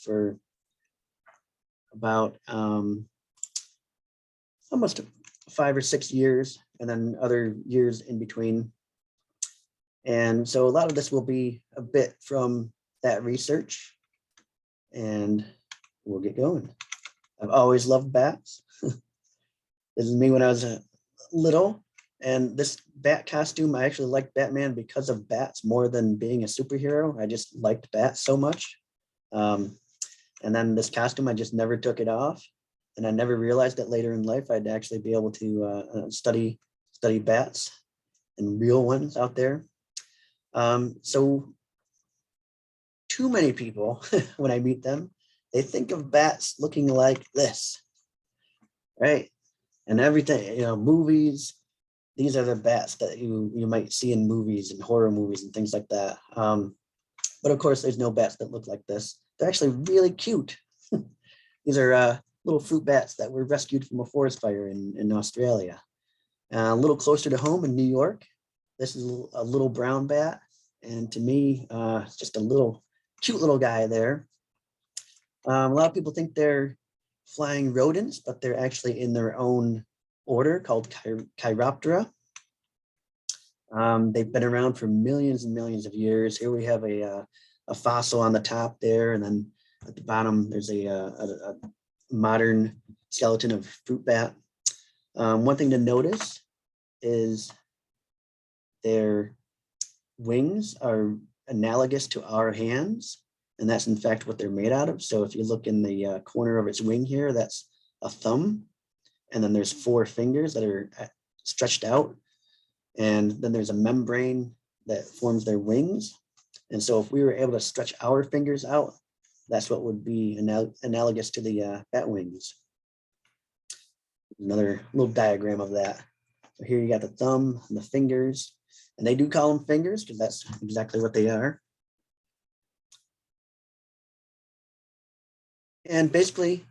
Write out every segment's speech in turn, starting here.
for about almost 5 or 6 years, and then other years in between. And so a lot of this will be a bit from that research, and we'll get going. I've always loved bats. This is me when I was little, and this bat costume, I actually liked Batman because of bats more than being a superhero. I just liked bats so much. And then this costume, I just never took it off. And I never realized that later in life, I'd actually be able to study bats and real ones out there. So too many people, when I meet them, they think of bats looking like this, right? And everything, movies, these are the bats that you might see in movies and horror movies and things like that. But of course, there's no bats that look like this. They're actually really cute. These are little fruit bats that were rescued from a forest fire in Australia. A little closer to home in New York, this is a little brown bat. And to me, it's just a cute little guy there. A lot of people think they're flying rodents, but they're actually in their own order called Chiroptera. They've been around for millions and millions of years. Here we have a fossil on the top there, and then at the bottom there's a modern skeleton of fruit bat. One thing to notice is their wings are analogous to our hands, and that's in fact what they're made out of. So if you look in the corner of its wing here, that's a thumb, and then there's 4 fingers that are stretched out, and then there's a membrane that forms their wings. And so if we were able to stretch our fingers out, that's what would be analogous to the bat wings. Another little diagram of that. So here you got the thumb and the fingers, and they do call them fingers because that's exactly what they are. And basically,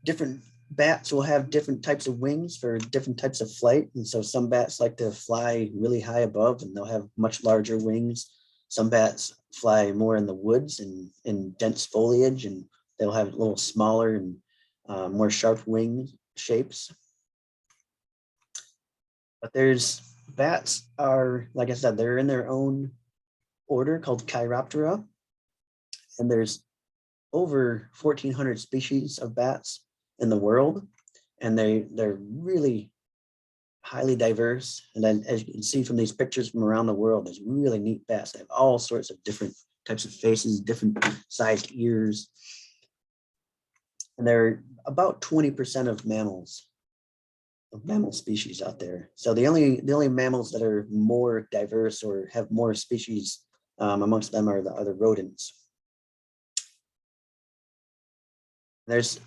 different bats will have different types of wings for different types of flight. And so some bats like to fly really high above, and they'll have much larger wings. Some bats fly more in the woods and in dense foliage, and they'll have a little smaller and more sharp wing shapes. But bats are, like I said, they're in their own order called Chiroptera. And there's over 1,400 species of bats in the world. And they're really highly diverse. And then as you can see from these pictures from around the world, there's really neat bats. They have all sorts of different types of faces, different sized ears. And they're about 20% of mammal species out there. So the only mammals that are more diverse or have more species amongst them are the rodents. There's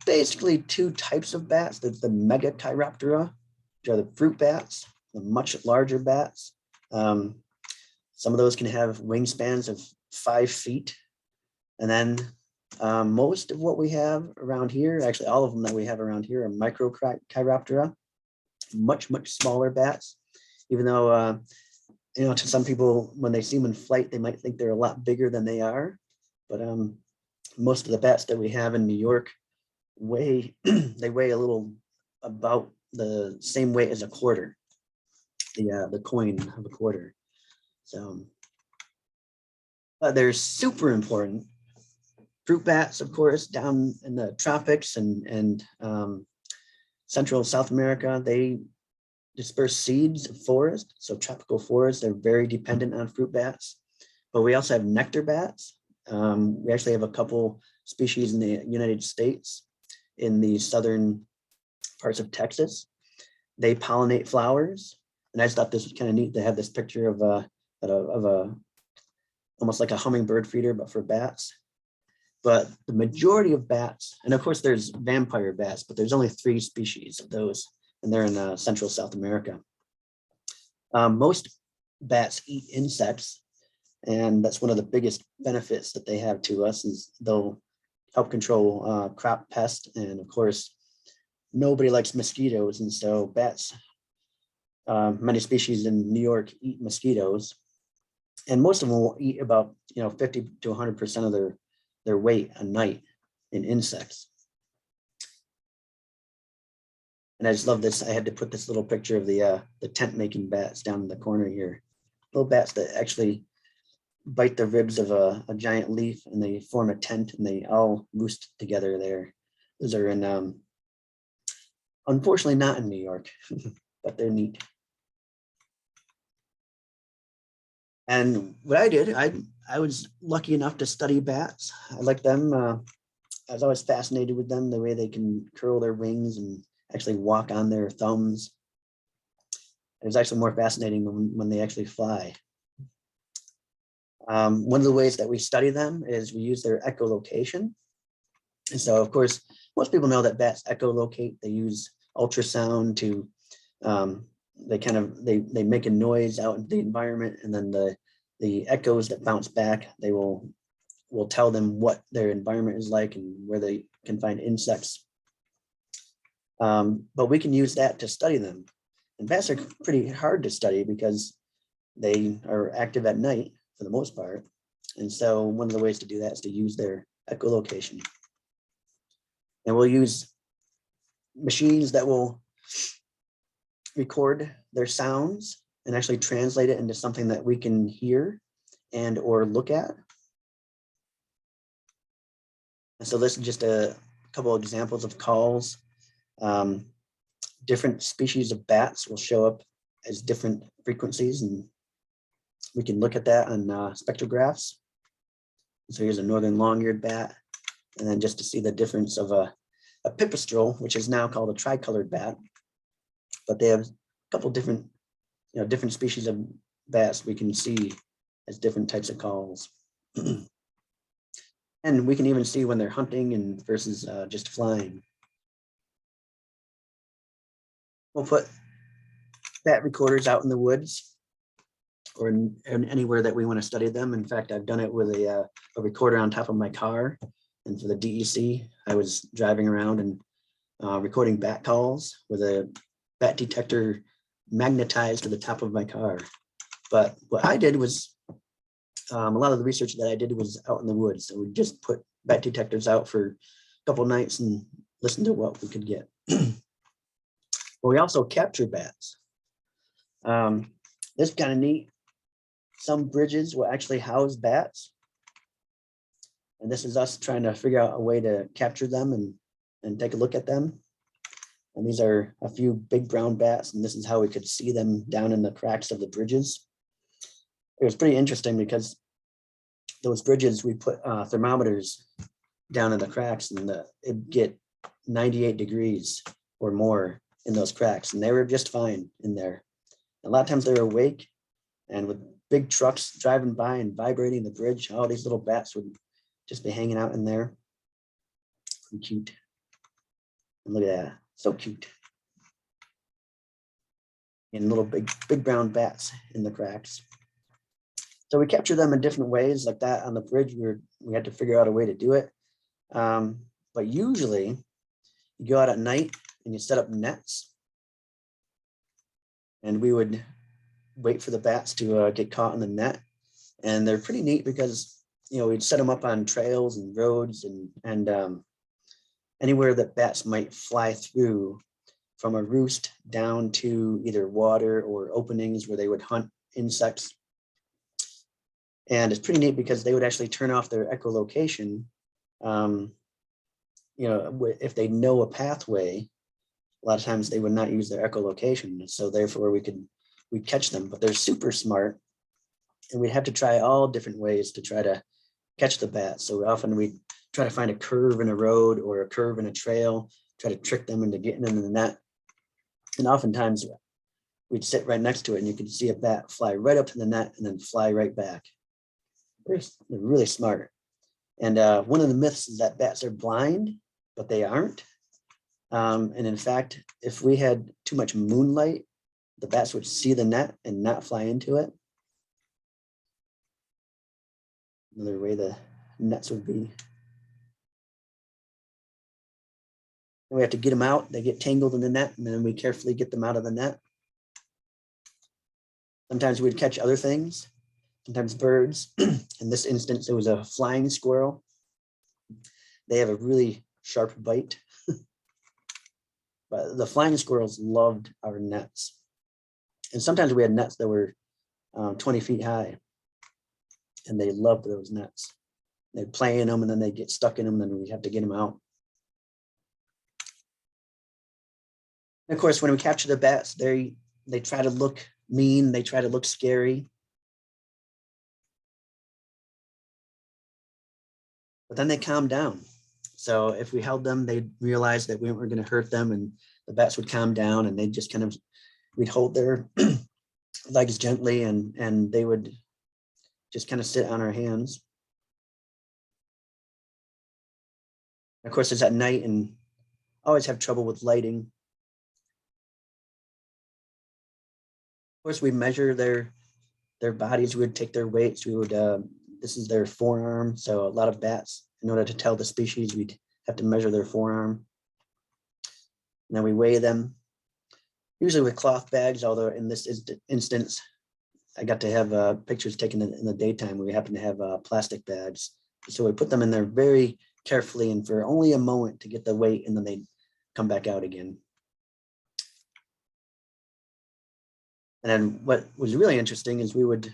basically 2 types of bats. There's the Megachiroptera, which are the fruit bats, the much larger bats. Some of those can have wingspans of 5 feet. And then most of what we have around here, actually all of them that we have around here, are Microchiroptera, much smaller bats. Even though, to some people, when they see them in flight, they might think they're a lot bigger than they are. But most of the bats that we have in New York weigh a little, about the same weight as a quarter, the coin of a quarter. So they're super important. Fruit bats, of course, down in the tropics and Central South America, they disperse seeds of forest. So tropical forests, they're very dependent on fruit bats. But we also have nectar bats. We actually have a couple species in the United States, in the southern parts of Texas. They pollinate flowers. And I just thought this was kind of neat to have this picture of a almost like a hummingbird feeder, but for bats. But the majority of bats, and of course there's vampire bats, but there's only 3 species of those, and they're in Central South America. Most bats eat insects, and that's one of the biggest benefits that they have to us, is they'll help control crop pests. And of course, nobody likes mosquitoes, and so bats, many species in New York eat mosquitoes, and most of them will eat about 50 to 100% of their their weight a night in insects. And I just love this. I had to put this little picture of the tent making bats down in the corner here. Little bats that actually bite the ribs of a giant leaf and they form a tent and they all roost together there. Those are in, unfortunately not in New York, but they're neat. And what I did, I was lucky enough to study bats. I like them. I was always fascinated with them, the way they can curl their wings and actually walk on their thumbs. It was actually more fascinating when they actually fly. One of the ways that we study them is we use their echolocation. And so, of course, most people know that bats echolocate. They use ultrasound to, they make a noise out in the environment, and then the echoes that bounce back, they will tell them what their environment is like and where they can find insects. But we can use that to study them. And bats are pretty hard to study because they are active at night for the most part. And so one of the ways to do that is to use their echolocation. And we'll use machines that will record their sounds and actually translate it into something that we can hear and or look at. And so this is just a couple of examples of calls. Different species of bats will show up as different frequencies, and we can look at that on spectrographs. So here's a northern long-eared bat, and then just to see the difference of a pipistrelle, which is now called a tricolored bat, but they have a couple different, different species of bats we can see as different types of calls. And we can even see when they're hunting and versus just flying. We'll put bat recorders out in the woods or in anywhere that we want to study them. In fact, I've done it with a recorder on top of my car. And for the DEC, I was driving around and recording bat calls with a bat detector magnetized to the top of my car. But what I did was, a lot of the research that I did was out in the woods. So we just put bat detectors out for a couple of nights and listen to what we could get. But we also capture bats. This is kind of neat. Some bridges will actually house bats. And this is us trying to figure out a way to capture them and take a look at them. And these are a few big brown bats, and this is how we could see them down in the cracks of the bridges. It was pretty interesting because those bridges, we put thermometers down in the cracks, and it'd get 98 degrees or more in those cracks, and they were just fine in there. A lot of times they were awake, and with big trucks driving by and vibrating the bridge, all these little bats would just be hanging out in there. Pretty cute. And look at that, so cute. And little big brown bats in the cracks. So we capture them in different ways like that on the bridge. We had to figure out a way to do it. But usually you go out at night and you set up nets, and we would wait for the bats to get caught in the net. And they're pretty neat because, we'd set them up on trails and roads and anywhere that bats might fly through, from a roost down to either water or openings where they would hunt insects. And it's pretty neat because they would actually turn off their echolocation. If they know a pathway, a lot of times they would not use their echolocation. So therefore we'd catch them, but they're super smart. And we'd have to try all different ways to try to catch the bats. So often we'd try to find a curve in a road or a curve in a trail, try to trick them into getting in the net. And oftentimes we'd sit right next to it and you could see a bat fly right up to the net and then fly right back. They're really smart. And one of the myths is that bats are blind, but they aren't. And in fact, if we had too much moonlight, the bats would see the net and not fly into it. Another way the nets would be. And we have to get them out. They get tangled in the net, and then we carefully get them out of the net. Sometimes we'd catch other things, sometimes birds. In this instance, it was a flying squirrel. they have a really sharp bite. But the flying squirrels loved our nets. And sometimes we had nets that were 20 feet high, and they loved those nets. They'd play in them, and then they'd get stuck in them, and then we have to get them out. And of course, when we capture the bats, they try to look mean, they try to look scary. But then they calm down. So if we held them, they'd realize that we weren't going to hurt them, and the bats would calm down, and they'd just kind of, we'd hold their legs gently, and they would just kind of sit on our hands. Of course, it's at night, and always have trouble with lighting. Of course, we measure their bodies. We would take their weights. We would, this is their forearm. So a lot of bats, in order to tell the species, we'd have to measure their forearm. And then we weigh them, usually with cloth bags, although in this instance, I got to have pictures taken in the daytime. We happen to have plastic bags. So we put them in there very carefully and for only a moment to get the weight, and then they come back out again. And then what was really interesting is we would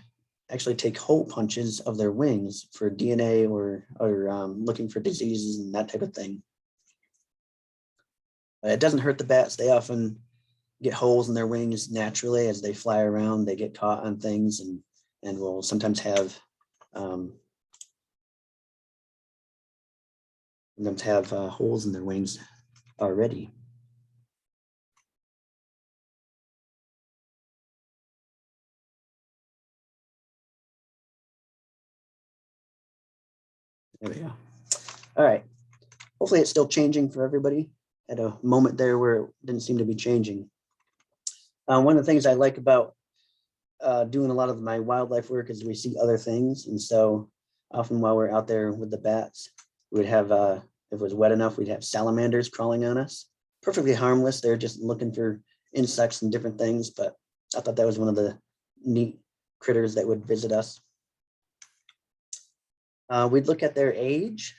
actually take hole punches of their wings for DNA or looking for diseases and that type of thing. It doesn't hurt the bats. They often get holes in their wings naturally as they fly around. They get caught on things and will sometimes have holes in their wings already. There we go. All right. Hopefully it's still changing for everybody. At a moment there where it didn't seem to be changing. One of the things I like about doing a lot of my wildlife work is we see other things. And so often while we're out there with the bats, we'd have, if it was wet enough, we'd have salamanders crawling on us. Perfectly harmless. They're just looking for insects and different things. But I thought that was one of the neat critters that would visit us. We'd look at their age.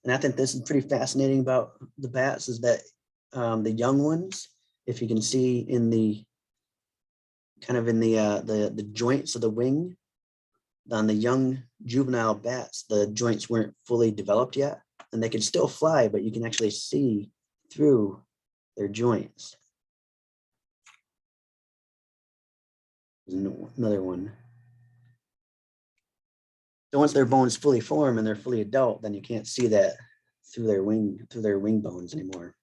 And I think this is pretty fascinating about the bats is that the young ones, if you can see in the kind of in the joints of the wing, on the young juvenile bats, the joints weren't fully developed yet, and they could still fly, but you can actually see through their joints. Another one. So once their bones fully form and they're fully adult, then you can't see that through their wing bones anymore.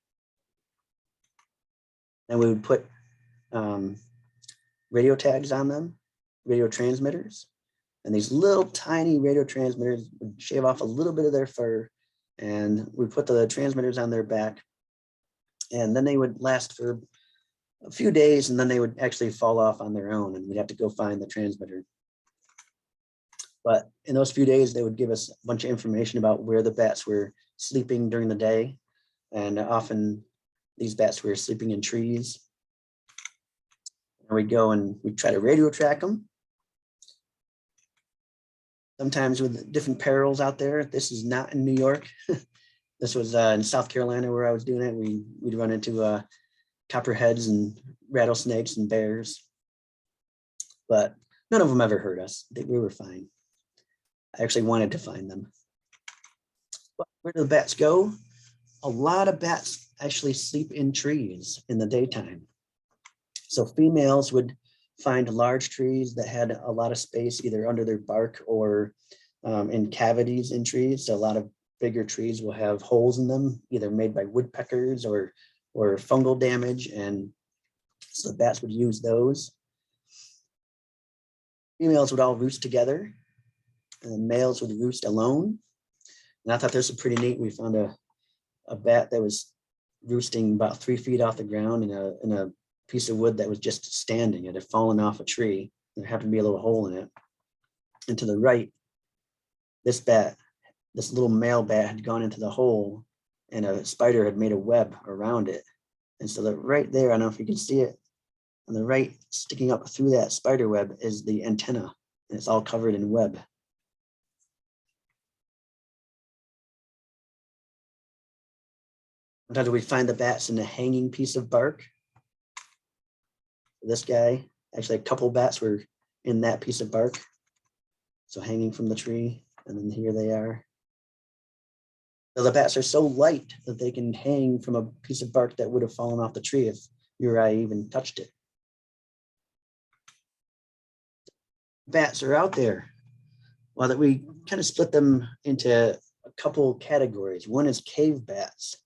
And we would put radio tags on them, radio transmitters, and these little tiny radio transmitters would shave off a little bit of their fur, and we put the transmitters on their back, and then they would last for a few days, and then they would actually fall off on their own, and we'd have to go find the transmitter. But in those few days, they would give us a bunch of information about where the bats were sleeping during the day. And often these bats were sleeping in trees. And we'd go and we'd try to radio track them. Sometimes with different perils out there. This is not in New York. This was in South Carolina where I was doing it. We'd run into copperheads and rattlesnakes and bears. But none of them ever hurt us. We were fine. I actually wanted to find them. But where do the bats go? A lot of bats actually sleep in trees in the daytime. So females would find large trees that had a lot of space either under their bark or in cavities in trees. So a lot of bigger trees will have holes in them, either made by woodpeckers or fungal damage. And so the bats would use those. Females would all roost together. And males would roost alone. And I thought this was pretty neat. We found a bat that was roosting about 3 feet off the ground in a piece of wood that was just standing. It had fallen off a tree. There happened to be a little hole in it. And to the right, this little male bat had gone into the hole, and a spider had made a web around it. And so that right there, I don't know if you can see it, on the right, sticking up through that spider web is the antenna, and it's all covered in web. Sometimes we find the bats in a hanging piece of bark. This guy, actually a couple bats were in that piece of bark. So hanging from the tree, and then here they are. So the bats are so light that they can hang from a piece of bark that would have fallen off the tree if you or I even touched it. Bats are out there. Well, that we kind of split them into a couple categories. One is cave bats.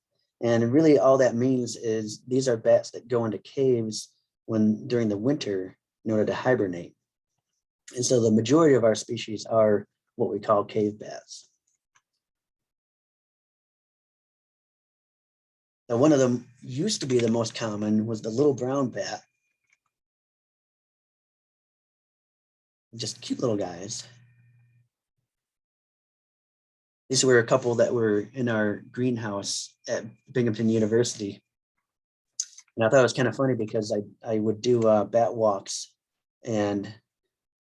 And really all that means is these are bats that go into caves during the winter in order to hibernate. And so the majority of our species are what we call cave bats. Now, one of them used to be the most common was the little brown bat. Just cute little guys. These were a couple that were in our greenhouse at Binghamton University. And I thought it was kind of funny because I would do bat walks, and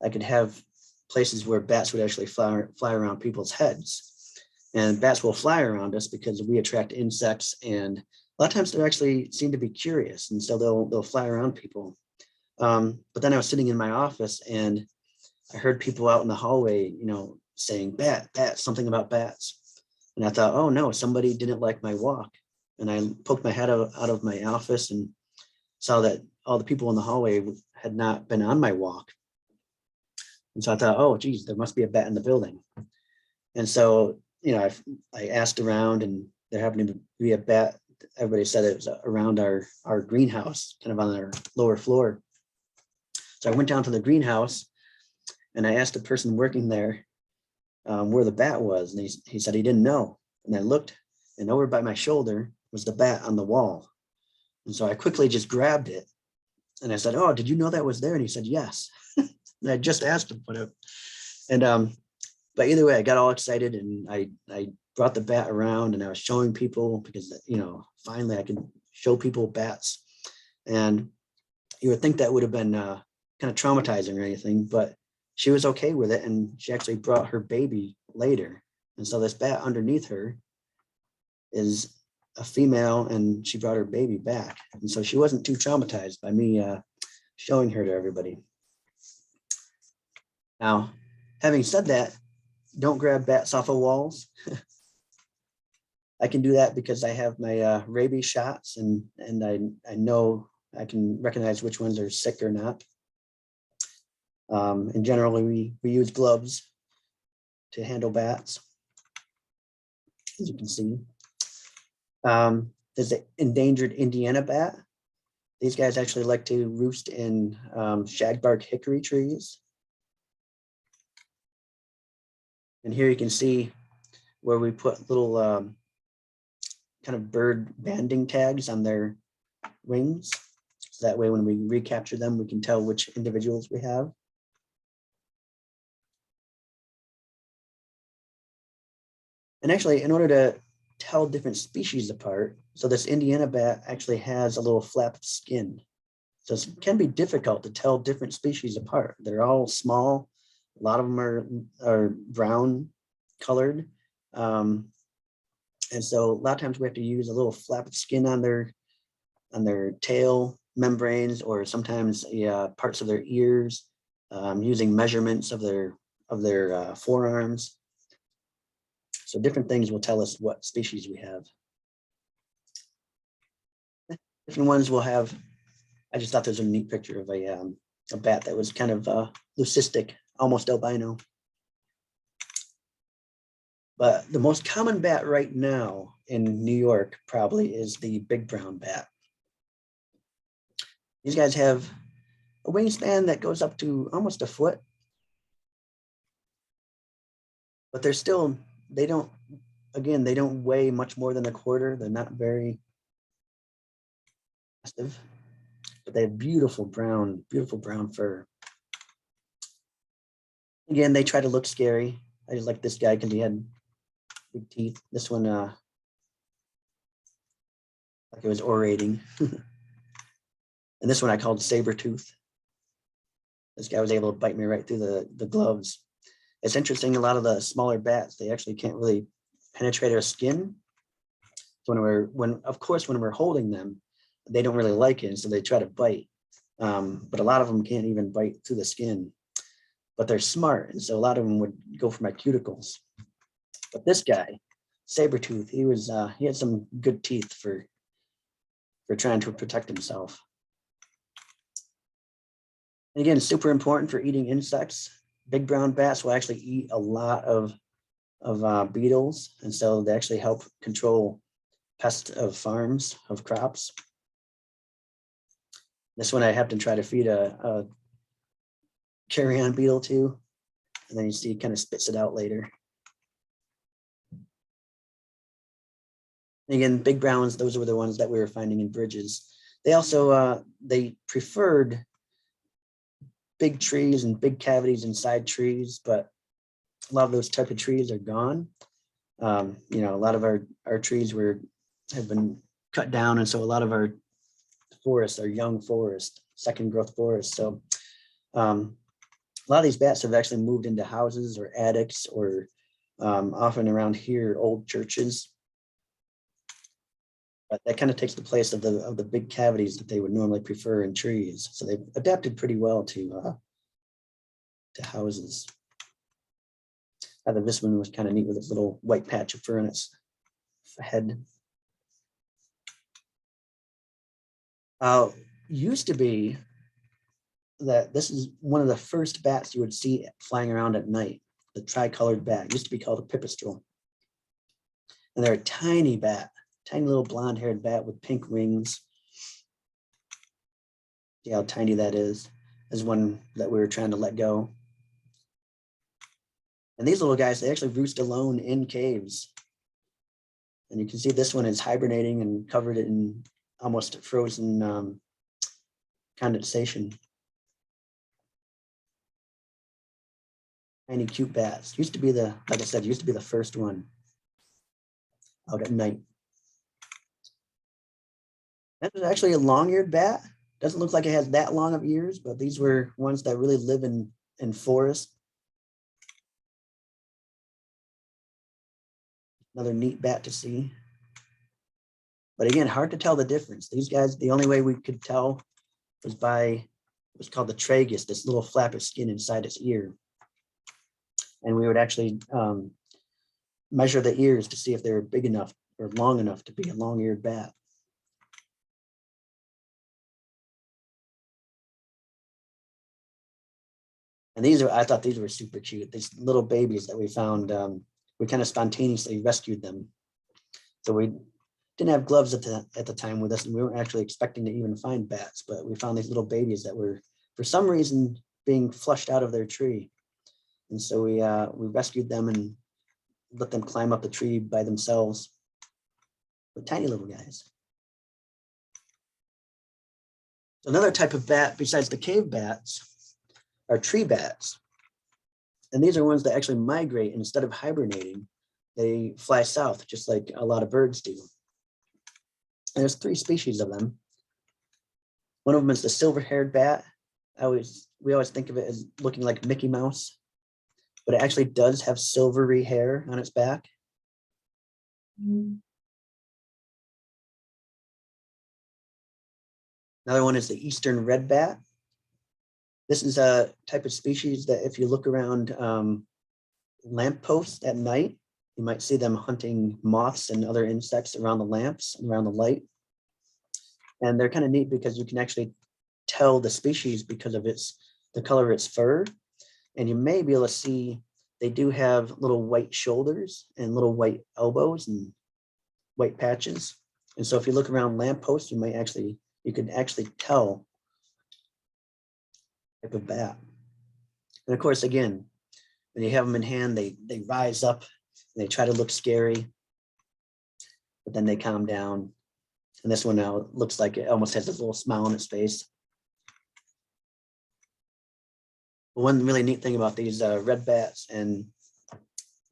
I could have places where bats would actually fly around people's heads. And bats will fly around us because we attract insects, and a lot of times they actually seem to be curious, and so they'll fly around people. But then I was sitting in my office and I heard people out in the hallway, saying bat, something about bats. And I thought, oh no, somebody didn't like my walk. And I poked my head out of my office and saw that all the people in the hallway had not been on my walk. And so I thought, oh geez, there must be a bat in the building. And so, I asked around, and there happened to be a bat. Everybody said it was around our greenhouse, kind of on our lower floor. So I went down to the greenhouse and I asked the person working there where the bat was. And he said he didn't know. And I looked, and over by my shoulder was the bat on the wall. And so I quickly just grabbed it. And I said, oh, did you know that was there? And he said, yes. And I just asked him, but either way, I got all excited, and I brought the bat around, and I was showing people because, finally I could show people bats. And you would think that would have been kind of traumatizing or anything, but she was okay with it. And she actually brought her baby later. And so this bat underneath her is a female, and she brought her baby back. And so she wasn't too traumatized by me showing her to everybody. Now, having said that, don't grab bats off of walls. I can do that because I have my rabies shots, and I know I can recognize which ones are sick or not. And generally we use gloves to handle bats, as you can see. There's an endangered Indiana bat. These guys actually like to roost in shagbark hickory trees. And here you can see where we put little kind of bird banding tags on their wings. So that way when we recapture them, we can tell which individuals we have. And actually, in order to tell different species apart, so this Indiana bat actually has a little flap of skin. So it can be difficult to tell different species apart. They're all small. A lot of them are brown colored. And so a lot of times we have to use a little flap of skin on their tail membranes, or sometimes parts of their ears, using measurements of their forearms. So different things will tell us what species we have. Different ones will have, I just thought there's a neat picture of a bat that was kind of leucistic, almost albino. But the most common bat right now in New York probably is the big brown bat. These guys have a wingspan that goes up to almost a foot. But they're still, they don't weigh much more than a quarter. They're not very massive, but they have beautiful brown fur. Again, they try to look scary. I just like this guy because he had big teeth. This one, like it was orating. And this one I called Sabertooth. This guy was able to bite me right through the gloves. It's interesting, a lot of the smaller bats, they actually can't really penetrate our skin. Of course, when we're holding them, they don't really like it, and so they try to bite. But a lot of them can't even bite through the skin, but they're smart, and so a lot of them would go for my cuticles. But this guy, Sabertooth, he had some good teeth for trying to protect himself. And again, super important for eating insects. Big brown bats will actually eat a lot of beetles, and so they actually help control pests of farms, of crops. This one I have to try to feed a carrion beetle to, and then you see it kind of spits it out later. And again, big browns, those were the ones that we were finding in bridges. They also, they preferred big trees and big cavities inside trees, but a lot of those type of trees are gone. You know, a lot of our trees have been cut down, and so a lot of our forests are young forest, second growth forest. So a lot of these bats have actually moved into houses or attics, or often around here, old churches. But that kind of takes the place of the big cavities that they would normally prefer in trees. So they've adapted pretty well to houses. I thought this one was kind of neat with its little white patch of fur on its head. Used to be that this is one of the first bats you would see flying around at night. The tricolored bat. It used to be called a pipistrelle. And they're a tiny bat, tiny little blonde-haired bat with pink wings. See how tiny that is. Is one that we were trying to let go. And these little guys, they actually roost alone in caves. And you can see this one is hibernating and covered in almost frozen condensation. Tiny cute bats. Used to be like I said, used to be the first one out at night. That is actually a long-eared bat. Doesn't look like it has that long of ears, but these were ones that really live in forests. Another neat bat to see. But again, hard to tell the difference. These guys, the only way we could tell was by what's called the tragus, this little flap of skin inside its ear. And we would actually measure the ears to see if they were big enough or long enough to be a long-eared bat. And I thought these were super cute. These little babies that we found, we kind of spontaneously rescued them. So we didn't have gloves at the time with us, and we weren't actually expecting to even find bats, but we found these little babies that were, for some reason, being flushed out of their tree. And so we rescued them and let them climb up the tree by themselves. But tiny little guys. Another type of bat besides the cave bats are tree bats. And these are ones that actually migrate, and instead of hibernating, they fly south, just like a lot of birds do. And there's 3 species of them. One of them is the silver-haired bat. We always think of it as looking like Mickey Mouse, but it actually does have silvery hair on its back. Another one is the eastern red bat. This is a type of species that if you look around lampposts at night, you might see them hunting moths and other insects around the lamps and around the light. And they're kind of neat because you can actually tell the species because of the color of its fur. And you may be able to see they do have little white shoulders and little white elbows and white patches. And so if you look around lampposts, you could actually tell type of bat. And of course, again, when you have them in hand, they rise up and they try to look scary, but then they calm down. And this one now looks like it almost has this little smile on its face. But one really neat thing about these red bats and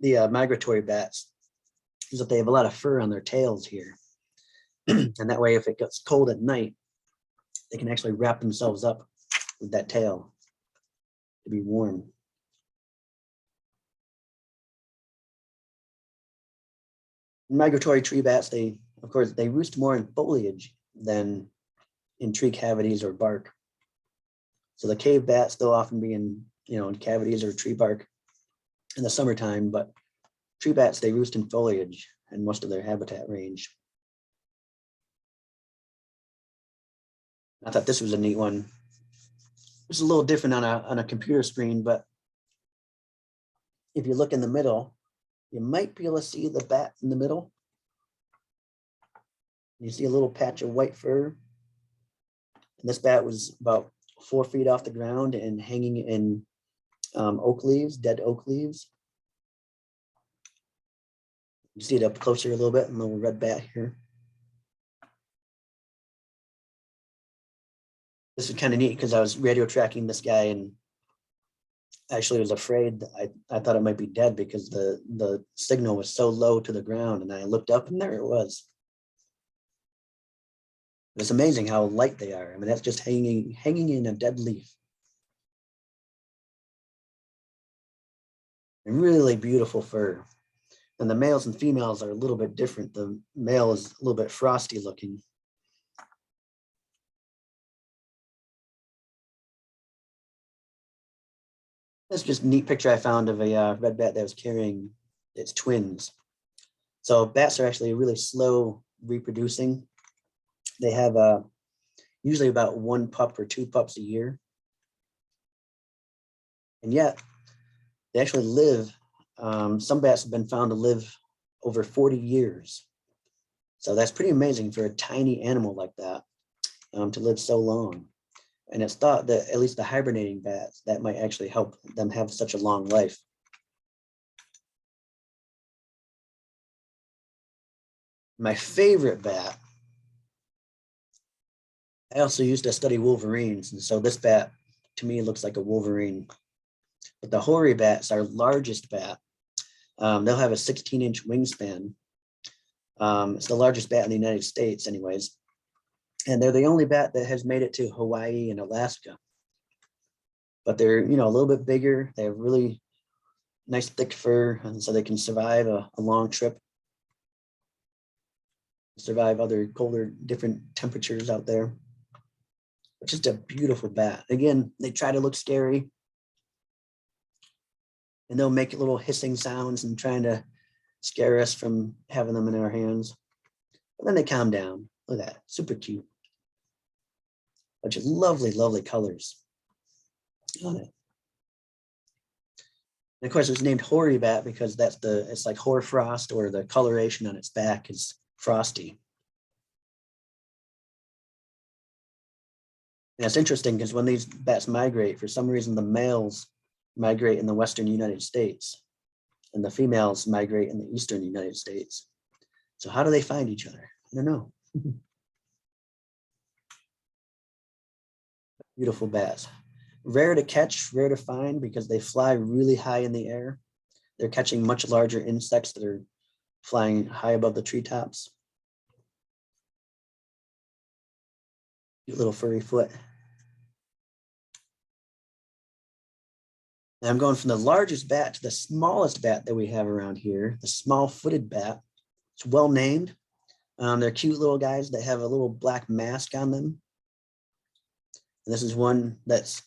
the migratory bats is that they have a lot of fur on their tails here. And that way, if it gets cold at night, they can actually wrap themselves up with that tail to be warm. Migratory tree bats, they of course, they roost more in foliage than in tree cavities or bark. So the cave bats, they'll often be in, in cavities or tree bark in the summertime, but tree bats, they roost in foliage and most of their habitat range. I thought this was a neat one. It's a little different on a computer screen, but if you look in the middle, you might be able to see the bat in the middle. You see a little patch of white fur. And this bat was about 4 feet off the ground and hanging in oak leaves, dead oak leaves. You see it up closer a little bit, a little red bat here. This is kind of neat because I was radio tracking this guy and actually was afraid. I thought it might be dead because the signal was so low to the ground, and I looked up and there it was. It's amazing how light they are. I mean, that's just hanging in a dead leaf. And really beautiful fur. And the males and females are a little bit different. The male is a little bit frosty looking. That's just a neat picture I found of a red bat that was carrying its twins. So bats are actually really slow reproducing. They have usually about 1 pup or 2 pups a year. And yet they actually live, some bats have been found to live over 40 years. So that's pretty amazing for a tiny animal like that to live so long. And it's thought that at least the hibernating bats, that might actually help them have such a long life. My favorite bat, I also used to study wolverines. And so this bat to me looks like a wolverine. But the hoary bat's our largest bat. They'll have a 16-inch wingspan. It's the largest bat in the United States anyways. And they're the only bat that has made it to Hawaii and Alaska. But they're, a little bit bigger. They have really nice thick fur, and so they can survive a long trip, survive other colder, different temperatures out there. It's just a beautiful bat. Again, they try to look scary, and they'll make little hissing sounds and trying to scare us from having them in our hands. But then they calm down. Look at that, super cute. Bunch of lovely, lovely colors on it. And of course, it's named hoary bat because it's like hoarfrost, or the coloration on its back is frosty. And it's interesting because when these bats migrate, for some reason, the males migrate in the Western United States and the females migrate in the Eastern United States. So how do they find each other? I don't know. Beautiful bats. Rare to catch, rare to find because they fly really high in the air. They're catching much larger insects that are flying high above the treetops. Cute little furry foot. Now I'm going from the largest bat to the smallest bat that we have around here, the small-footed bat. It's well named. They're cute little guys that have a little black mask on them. And this is one that's,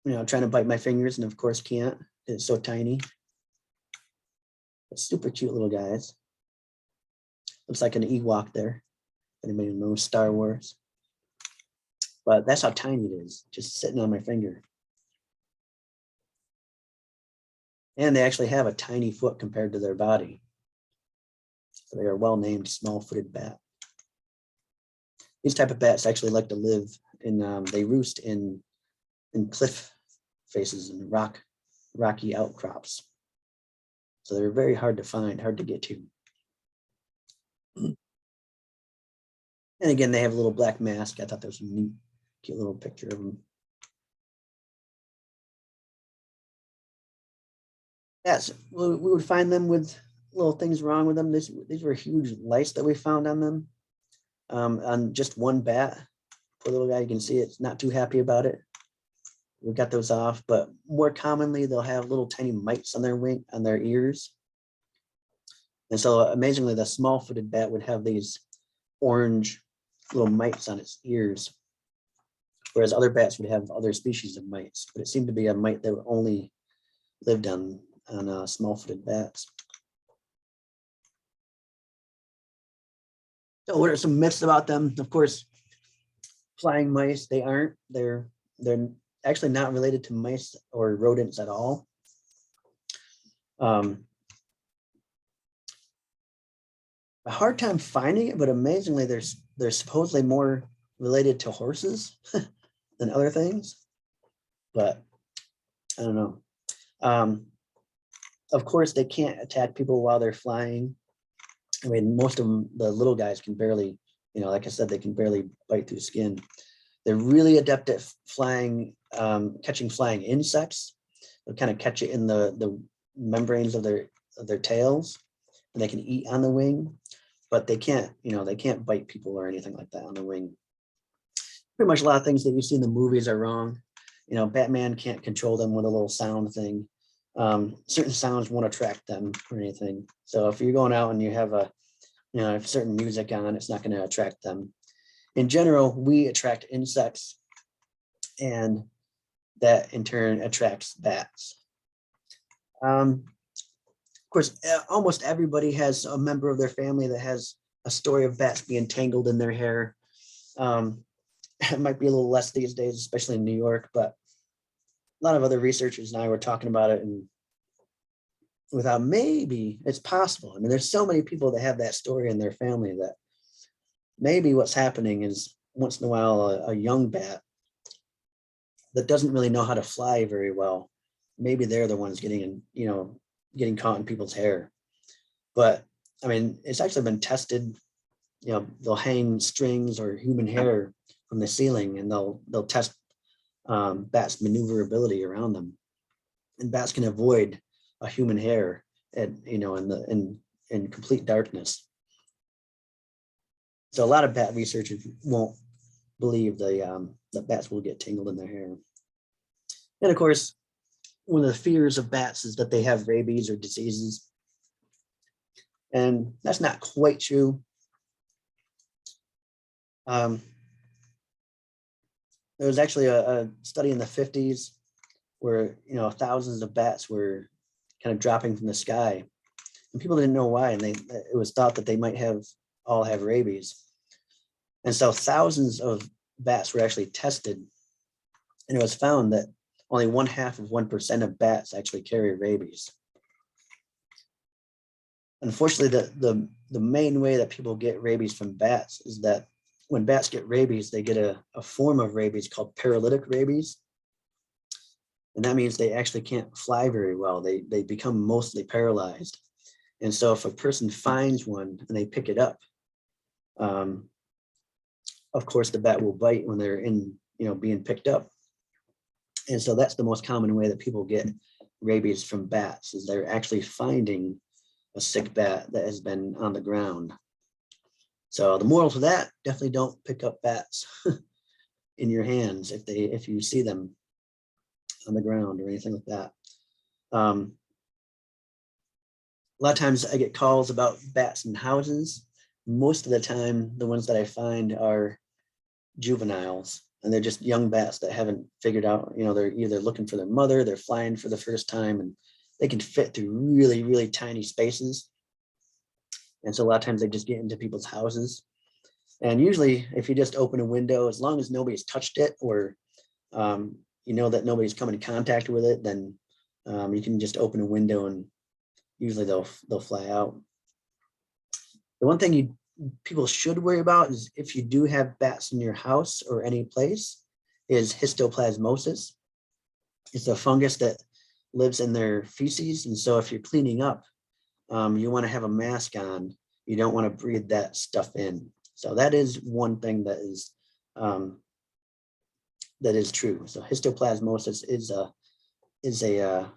trying to bite my fingers and of course can't. It's so tiny. But super cute little guys. Looks like an Ewok there. Anybody knows Star Wars? But that's how tiny it is, just sitting on my finger. And they actually have a tiny foot compared to their body. So they are well named small-footed bat. These type of bats actually like to live in, they roost in cliff faces and rocky outcrops. So they're very hard to find, hard to get to. And again, they have a little black mask. I thought that was a neat, cute little picture of them. Yes, we would find them with little things wrong with them. These were huge lice that we found on them. On just one bat. Poor little guy, you can see it's not too happy about it. We got those off, but more commonly they'll have little tiny mites on their ears. And so amazingly, the small-footed bat would have these orange little mites on its ears, whereas other bats would have other species of mites, but it seemed to be a mite that only lived on small-footed bats. So what are some myths about them? Of course, flying mice, they aren't. They're actually not related to mice or rodents at all. A hard time finding it, but amazingly, they're supposedly more related to horses than other things. But I don't know. Of course, they can't attack people while they're flying. I mean, most of them, the little guys can barely, like I said, they can barely bite through skin. They're really adept at flying, catching flying insects. They'll kind of catch it in the membranes of their tails, and they can eat on the wing, but they can't, they can't bite people or anything like that on the wing. Pretty much a lot of things that you see in the movies are wrong. Batman can't control them with a little sound thing. Certain sounds won't attract them or anything. So if you're going out and you have certain music on, it's not going to attract them. In general, we attract insects, and that in turn attracts bats. Of course, almost everybody has a member of their family that has a story of bats being tangled in their hair. It might be a little less these days, especially in New York, but a lot of other researchers and I were talking about it, and maybe it's possible. I mean, there's so many people that have that story in their family that maybe what's happening is once in a while a young bat that doesn't really know how to fly very well, maybe they're the ones getting caught in people's hair. But I mean, it's actually been tested. They'll hang strings or human hair from the ceiling, and they'll test bats' maneuverability around them, and bats can avoid a human hair in complete darkness. So a lot of bat researchers won't believe that bats will get tangled in their hair. And of course, one of the fears of bats is that they have rabies or diseases, and that's not quite true. There was actually a study in the 50s where thousands of bats were kind of dropping from the sky, and people didn't know why, and it was thought that they might all have rabies. And so thousands of bats were actually tested, and it was found that only 0.5% of bats actually carry rabies. Unfortunately, the main way that people get rabies from bats is that when bats get rabies, they get a form of rabies called paralytic rabies. And that means they actually can't fly very well. They become mostly paralyzed. And so if a person finds one and they pick it up, of course, the bat will bite when they're being picked up. And so that's the most common way that people get rabies from bats, is they're actually finding a sick bat that has been on the ground. So the moral to that, definitely don't pick up bats in your hands if you see them on the ground or anything like that. A lot of times I get calls about bats in houses. Most of the time, the ones that I find are juveniles, and they're just young bats that haven't figured out, they're either looking for their mother, they're flying for the first time, and they can fit through really, really tiny spaces. And so a lot of times they just get into people's houses. And usually if you just open a window, as long as nobody's touched it, or that nobody's come in contact with it, then you can just open a window and usually they'll fly out. The one thing people should worry about is if you do have bats in your house or any place, is histoplasmosis. It's a fungus that lives in their feces. And so if you're cleaning up, you want to have a mask on. You don't want to breathe that stuff in. So that is one thing that is true. So histoplasmosis is a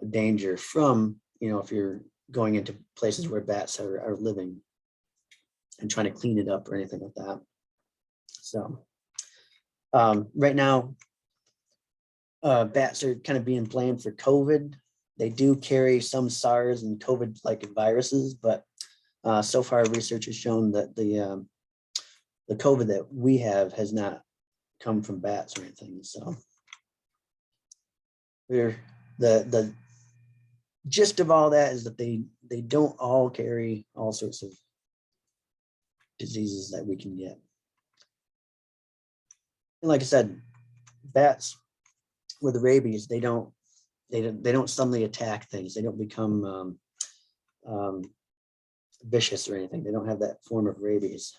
danger from, if you're going into places where bats are living and trying to clean it up or anything like that. So right now, bats are kind of being blamed for COVID. They do carry some SARS and COVID-like viruses, but so far research has shown that the COVID that we have has not come from bats or anything. So the gist of all that is that they don't all carry all sorts of diseases that we can get. And like I said, bats with rabies, they don't suddenly attack things. They don't become vicious or anything. They don't have that form of rabies.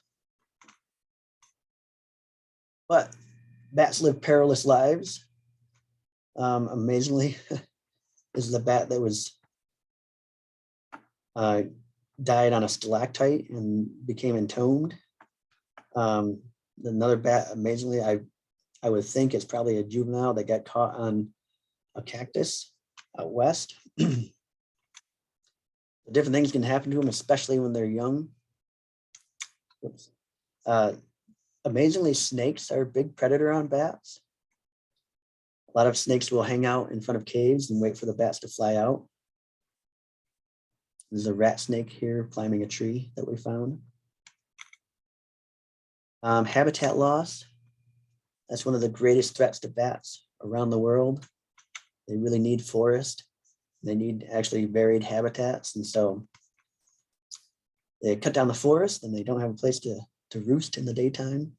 But bats live perilous lives. Amazingly, this is a bat that was died on a stalactite and became entombed. Another bat, amazingly, I would think it's probably a juvenile that got caught on a cactus out west. Different things can happen to them, especially when they're young. Oops. Amazingly, snakes are a big predator on bats. A lot of snakes will hang out in front of caves and wait for the bats to fly out. There's a rat snake here climbing a tree that we found. Habitat loss. That's one of the greatest threats to bats around the world. They really need forest. They need actually varied habitats. And so they cut down the forest and they don't have a place to roost in the daytime.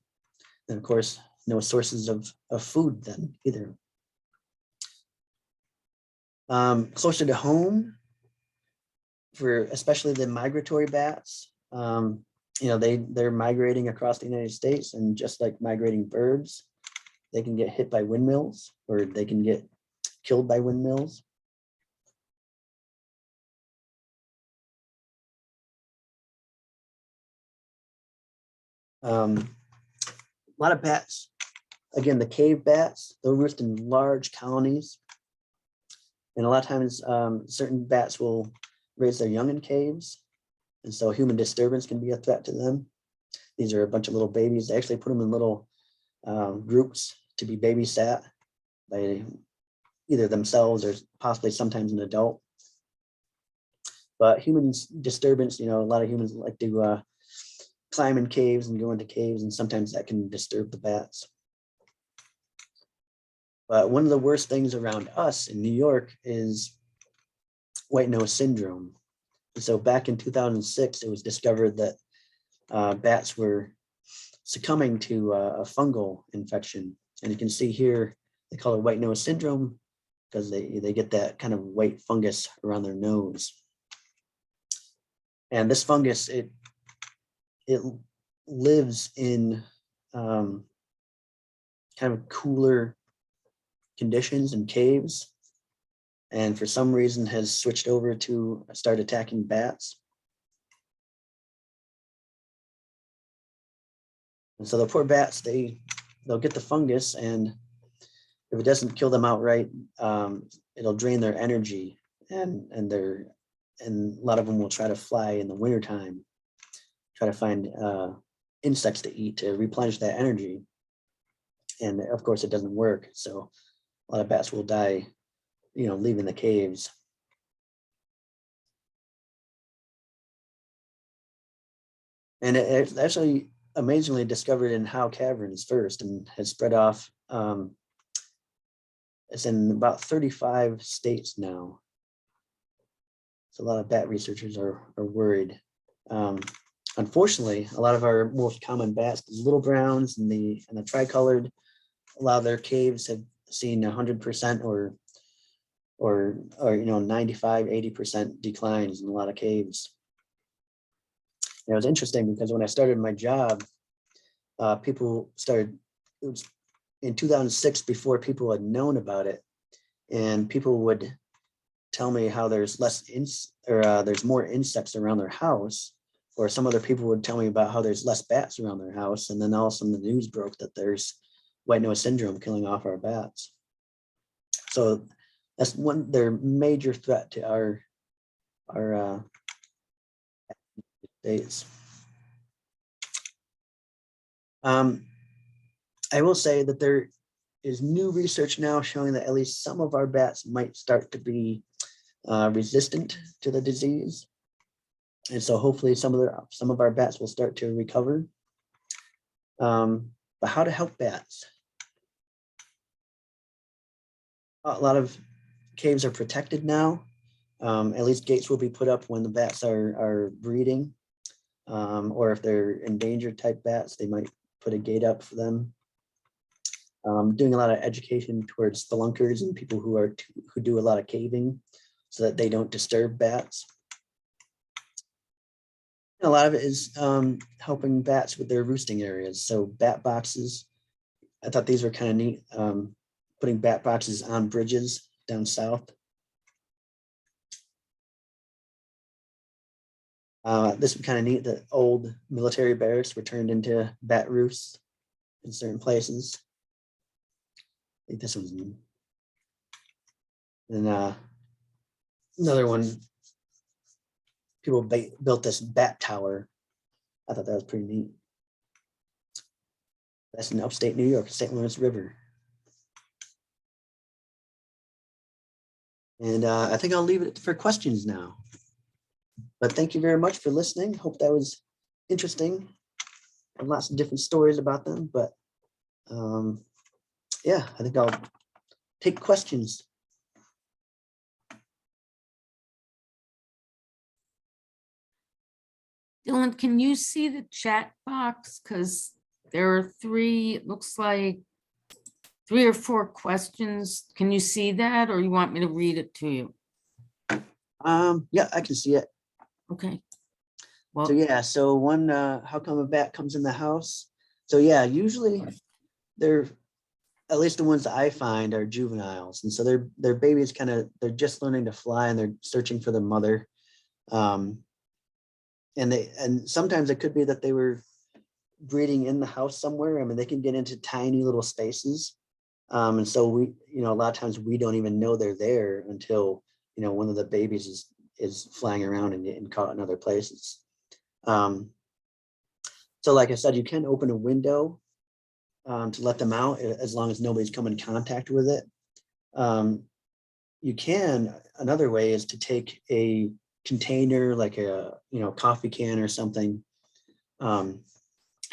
And of course, no sources of food then either. Closer to home, for especially the migratory bats, they're migrating across the United States, and just like migrating birds, they can get hit by windmills or they can get killed by windmills. A lot of bats, again, the cave bats, they'll roost in large colonies. And a lot of times, certain bats will raise their young in caves. And so human disturbance can be a threat to them. These are a bunch of little babies. They actually put them in little groups to be babysat by either themselves or possibly sometimes an adult. But human disturbance, a lot of humans like to climb in caves and go into caves, and sometimes that can disturb the bats. But one of the worst things around us in New York is white nose syndrome. And so back in 2006, it was discovered that bats were succumbing to a fungal infection. And you can see here, they call it white nose syndrome because they get that kind of white fungus around their nose. And this fungus, it lives in kind of cooler conditions and caves, and for some reason has switched over to start attacking bats. And so the poor bats, they'll get the fungus, and if it doesn't kill them outright, it'll drain their energy, and a lot of them will try to fly in the wintertime, try to find insects to eat to replenish that energy. And of course it doesn't work. So a lot of bats will die, leaving the caves. And it's actually amazingly discovered in Howe Caverns first and has spread off. It's in about 35 states now. So a lot of bat researchers are worried. Unfortunately, a lot of our most common bats, the little browns and the tricolored, a lot of their caves have seen 100% or 95, 80% declines in a lot of caves. And it was interesting because when I started my job, people started, it was in 2006 before people had known about it, and people would tell me how there's there's more insects around their house, or some other people would tell me about how there's less bats around their house, and then all of a sudden the news broke that there's white nose syndrome killing off our bats. So that's their major threat to our states. I will say that there is new research now showing that at least some of our bats might start to be resistant to the disease. And so hopefully some of our bats will start to recover. But how to help bats? A lot of caves are protected now. At least gates will be put up when the bats are breeding, or if they're endangered type bats, they might put a gate up for them. Doing a lot of education towards spelunkers and people who do a lot of caving, so that they don't disturb bats. And a lot of it is helping bats with their roosting areas. So bat boxes, I thought these were kind of neat. Putting bat boxes on bridges down south. This was kind of neat that old military barracks were turned into bat roosts in certain places. I think this one's new. And another one, people built this bat tower. I thought that was pretty neat. That's in upstate New York, St. Lawrence River. And I think I'll leave it for questions now. But thank you very much for listening. Hope that was interesting. And lots of different stories about them. But yeah, I think I'll take questions. Dylan, can you see the chat box? Because there are three, it looks like 3 or 4 questions. Can you see that, or you want me to read it to you? Yeah, I can see it. Okay. So Well, yeah, so one, how come a bat comes in the house? So yeah, usually they're, at least the ones that I find, are juveniles. And so their babies they're just learning to fly and they're searching for their mother. And sometimes it could be that they were breeding in the house somewhere. I mean, they can get into tiny little spaces. And so we, a lot of times we don't even know they're there until, one of the babies is flying around and getting caught in other places. So like I said, you can open a window to let them out as long as nobody's come in contact with it. You can, another way is to take a container, like a coffee can or something. And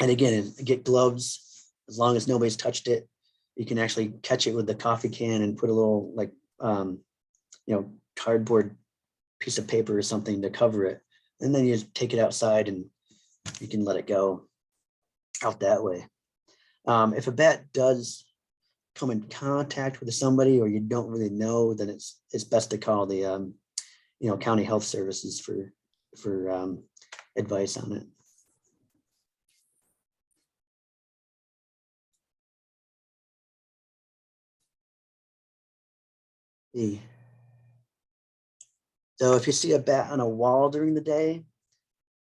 again, get gloves. As long as nobody's touched it, you can actually catch it with the coffee can and put a little cardboard piece of paper or something to cover it. And then you just take it outside and you can let it go out that way. If a bat does come in contact with somebody or you don't really know, then it's best to call the county health services for advice on it. So if you see a bat on a wall during the day,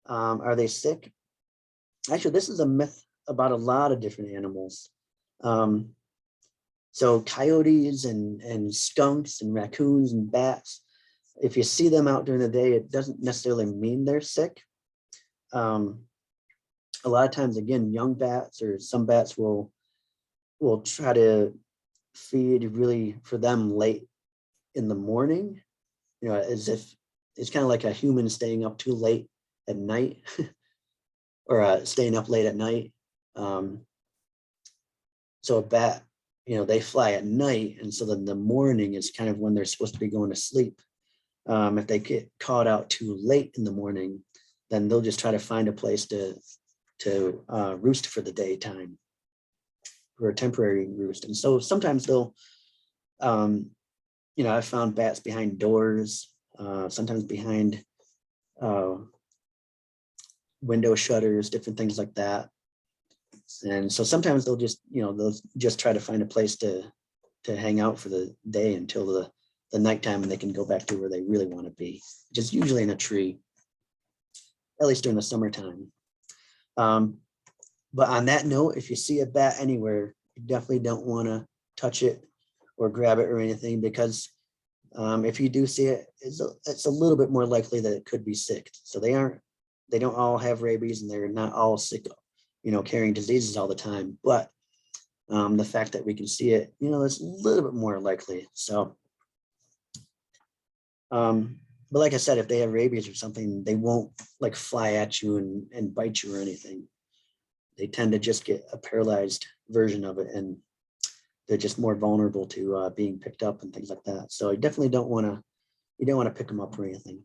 are they sick? Actually, this is a myth about a lot of different animals. So coyotes and skunks and raccoons and bats, if you see them out during the day, it doesn't necessarily mean they're sick. A lot of times, again, young bats or some bats will try to feed really for them late in the morning, as if it's kind of like a human staying up too late at night or staying up late at night. So a bat, they fly at night. And so then the morning is kind of when they're supposed to be going to sleep. If they get caught out too late in the morning, then they'll just try to find a place to roost for the daytime, for a temporary roost. And so sometimes they'll, I found bats behind doors, sometimes behind window shutters, different things like that. And so sometimes they'll just try to find a place to hang out for the day until the nighttime, and they can go back to where they really want to be, which is usually in a tree, at least during the summertime. But on that note, if you see a bat anywhere, you definitely don't want to touch it or grab it or anything, because if you do see it, it's a little bit more likely that it could be sick. So they don't all have rabies, and they're not all sick, carrying diseases all the time. But the fact that we can see it, it's a little bit more likely. So But like I said, if they have rabies or something, they won't like fly at you and bite you or anything. They tend to just get a paralyzed version of it, and they're just more vulnerable to being picked up and things like that. So you definitely don't want to, you don't want to pick them up or anything.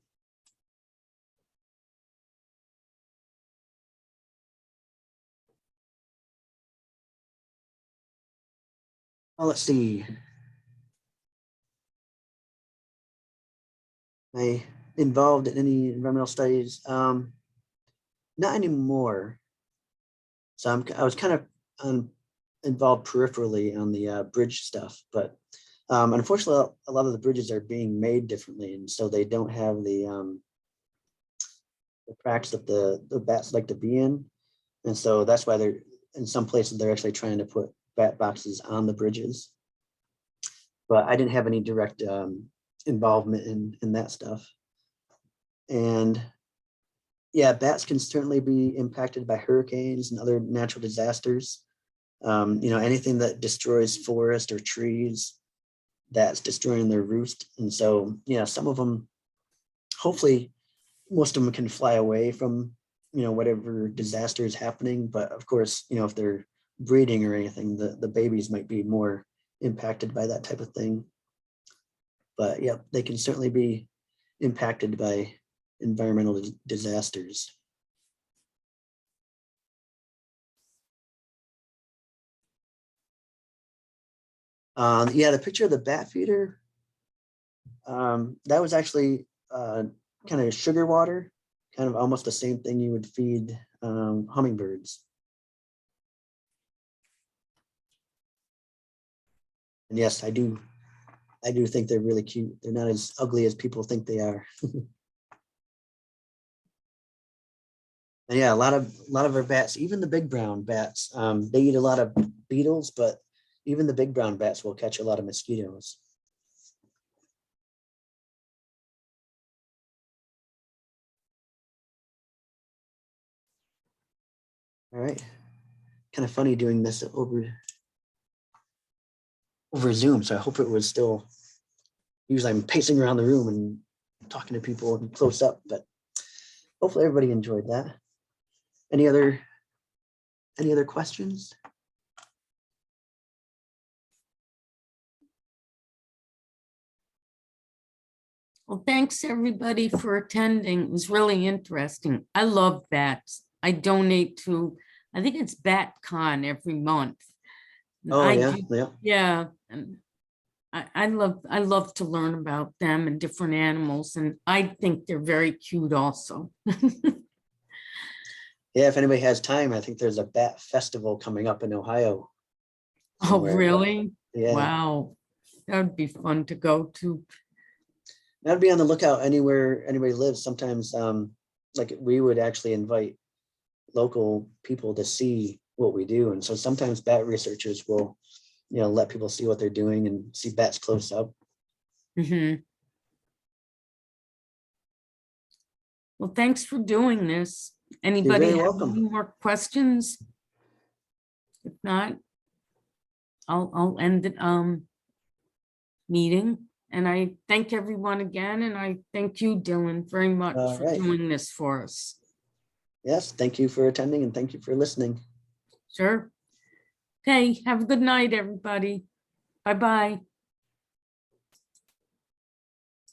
Well, let's see. I involved in any environmental studies? Not anymore. So I was kind of involved peripherally on the bridge stuff, but unfortunately, a lot of the bridges are being made differently, and so they don't have the cracks that the bats like to be in, and so that's why they're in some places they're actually trying to put bat boxes on the bridges. But I didn't have any direct involvement in that stuff. And yeah, bats can certainly be impacted by hurricanes and other natural disasters. You know, anything that destroys forest or trees, that's destroying their roost. And so, yeah, some of them, hopefully, most of them can fly away from, you know, whatever disaster is happening. But of course, you know, if they're breeding or anything, the babies might be more impacted by that type of thing. But yeah, they can certainly be impacted by environmental disasters. Yeah, the picture of the bat feeder, that was actually kind of sugar water, kind of almost the same thing you would feed hummingbirds. And yes, I do think they're really cute. They're not as ugly as people think they are. And yeah, a lot of our bats, even the big brown bats, they eat a lot of beetles, but even the big brown bats will catch a lot of mosquitoes. All right, kind of funny doing this over Zoom. So I hope it was still. Usually I'm pacing around the room and talking to people close up, but hopefully everybody enjoyed that. Any other questions? Well, thanks everybody for attending. It was really interesting. I love bats. I donate to, I think it's BatCon every month. Oh yeah, yeah. Yeah. And I love to learn about them and different animals, and I think they're very cute also. Yeah, if anybody has time, I think there's a bat festival coming up in Ohio. Oh, somewhere. really? Yeah. Wow. That would be fun to go to. I'd be on the lookout anywhere anybody lives. Sometimes like we would actually invite local people to see what we do. And so sometimes bat researchers will, you know, let people see what they're doing and see bats close up. Mhm. Well, thanks for doing this. Anybody very have welcome. any more questions? If not, I'll end the meeting. And I thank everyone again, and I thank you, Dylan, very much All for right. doing this for us. Yes, thank you for attending and thank you for listening. Sure. Okay, have a good night, everybody. Bye-bye.